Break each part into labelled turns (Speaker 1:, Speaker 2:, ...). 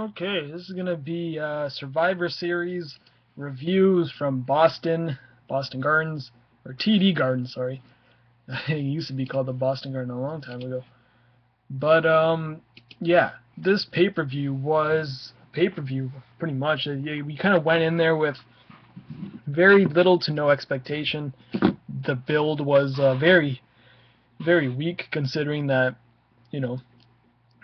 Speaker 1: Okay, this is gonna be Survivor Series reviews from Boston Gardens, or TD Gardens, sorry. It used to be called the Boston Garden a long time ago. But yeah, this pay-per-view was pay-per-view pretty much. We kind of went in there with very little to no expectation. The build was very, very weak, considering that you know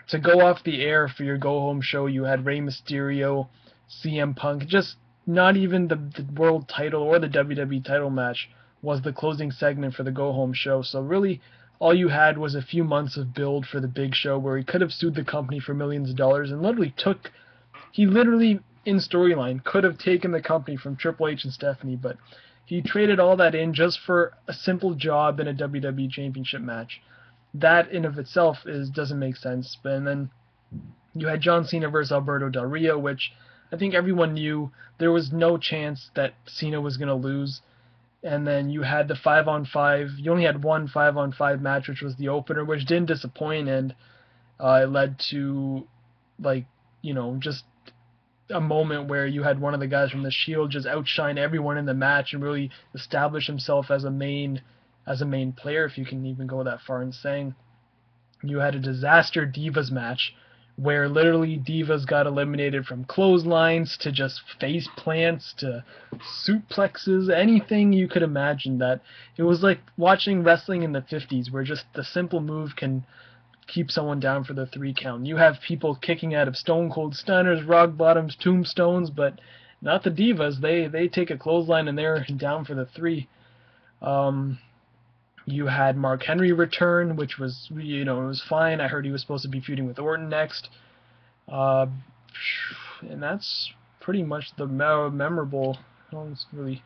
Speaker 1: to go off the air for your go home show, you had Rey Mysterio, CM Punk. Just not even the world title or the WWE title match was the closing segment for the go home show. So really, all you had was a few months of build for the big show where he could have sued the company for millions of dollars and he literally in storyline could have taken the company from Triple H and Stephanie, but he traded all that in just for a simple job in a WWE Championship match. That in of itself doesn't make sense. And then you had John Cena versus Alberto Del Rio, which I think everyone knew there was no chance that Cena was going to lose. And then you had the 5-on-5. You only had one 5-on-5 match, which was the opener, which didn't disappoint, and it led to just a moment where you had one of the guys from the Shield just outshine everyone in the match and really establish himself as a main player, if you can even go that far in saying. You had a disaster Divas match where literally Divas got eliminated from clotheslines to just face plants to suplexes, anything you could imagine. That it was like watching wrestling in the 50s where just the simple move can keep someone down for the 3 count. You have people kicking out of Stone Cold Stunners, Rock Bottoms, Tombstones, but not the Divas. They take a clothesline and they're down for the 3. You had Mark Henry return, which was, it was fine. I heard he was supposed to be feuding with Orton next. And that's pretty much the memorable. I was really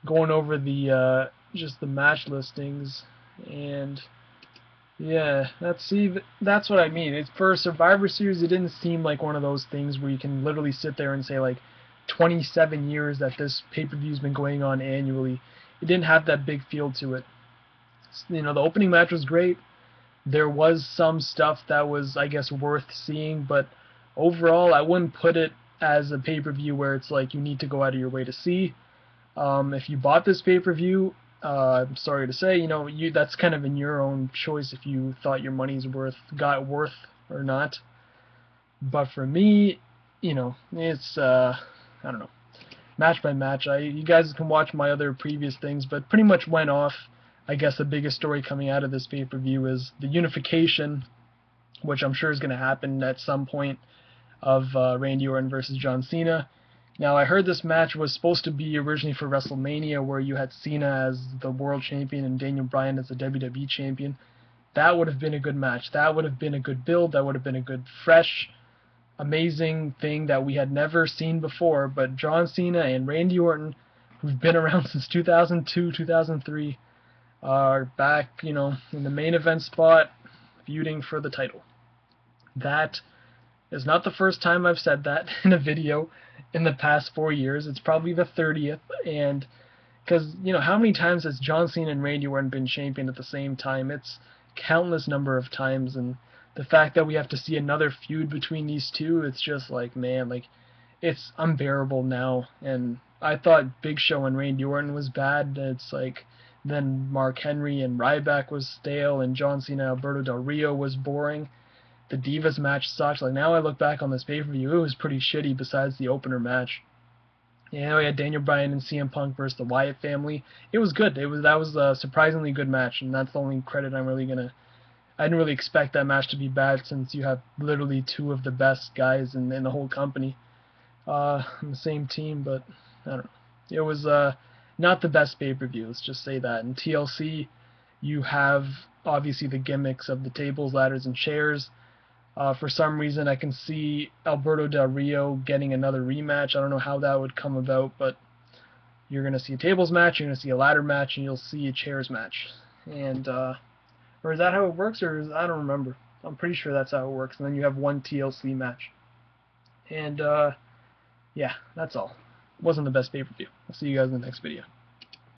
Speaker 1: going over the just the match listings, and yeah, that's what I mean. It's for a Survivor Series. It didn't seem like one of those things where you can literally sit there and say like 27 years that this pay-per-view's been going on annually. It didn't have that big feel to it. The opening match was great. There was some stuff that was, I guess, worth seeing, but overall, I wouldn't put it as a pay-per-view where it's like you need to go out of your way to see. If you bought this pay-per-view, I'm sorry to say, that's kind of in your own choice if you thought your money's got worth or not. But for me, it's I don't know, match by match. You guys can watch my other previous things, but pretty much went off. I guess the biggest story coming out of this pay-per-view is the unification, which I'm sure is going to happen at some point, of Randy Orton versus John Cena. Now, I heard this match was supposed to be originally for WrestleMania, where you had Cena as the world champion and Daniel Bryan as the WWE champion. That would have been a good match. That would have been a good build. That would have been a good, fresh, amazing thing that we had never seen before. But John Cena and Randy Orton, who've been around since 2002, 2003, are back, in the main event spot, feuding for the title. That is not the first time I've said that in a video in the past 4 years. It's probably the 30th, and because, how many times has John Cena and Randy Orton been champion at the same time? It's countless number of times, and the fact that we have to see another feud between these two, it's just like, man, like, it's unbearable now. And I thought Big Show and Randy Orton was bad. It's like, then Mark Henry and Ryback was stale, and John Cena and Alberto Del Rio was boring. The Divas match sucks. Like, now I look back on this pay-per-view, it was pretty shitty besides the opener match. We had Daniel Bryan and CM Punk versus the Wyatt family. It was good. That was a surprisingly good match, and that's the only credit I didn't really expect that match to be bad, since you have literally 2 of the best guys in the whole company in the same team. But I don't know. It was not the best pay-per-view, let's just say that. In TLC, you have obviously the gimmicks of the tables, ladders, and chairs. For some reason, I can see Alberto Del Rio getting another rematch. I don't know how that would come about, but you're going to see a tables match, you're going to see a ladder match, and you'll see a chairs match. And or is that how it works, or I don't remember. I'm pretty sure that's how it works. And then you have one TLC match. And yeah, that's all. It wasn't the best pay-per-view. I'll see you guys in the next video.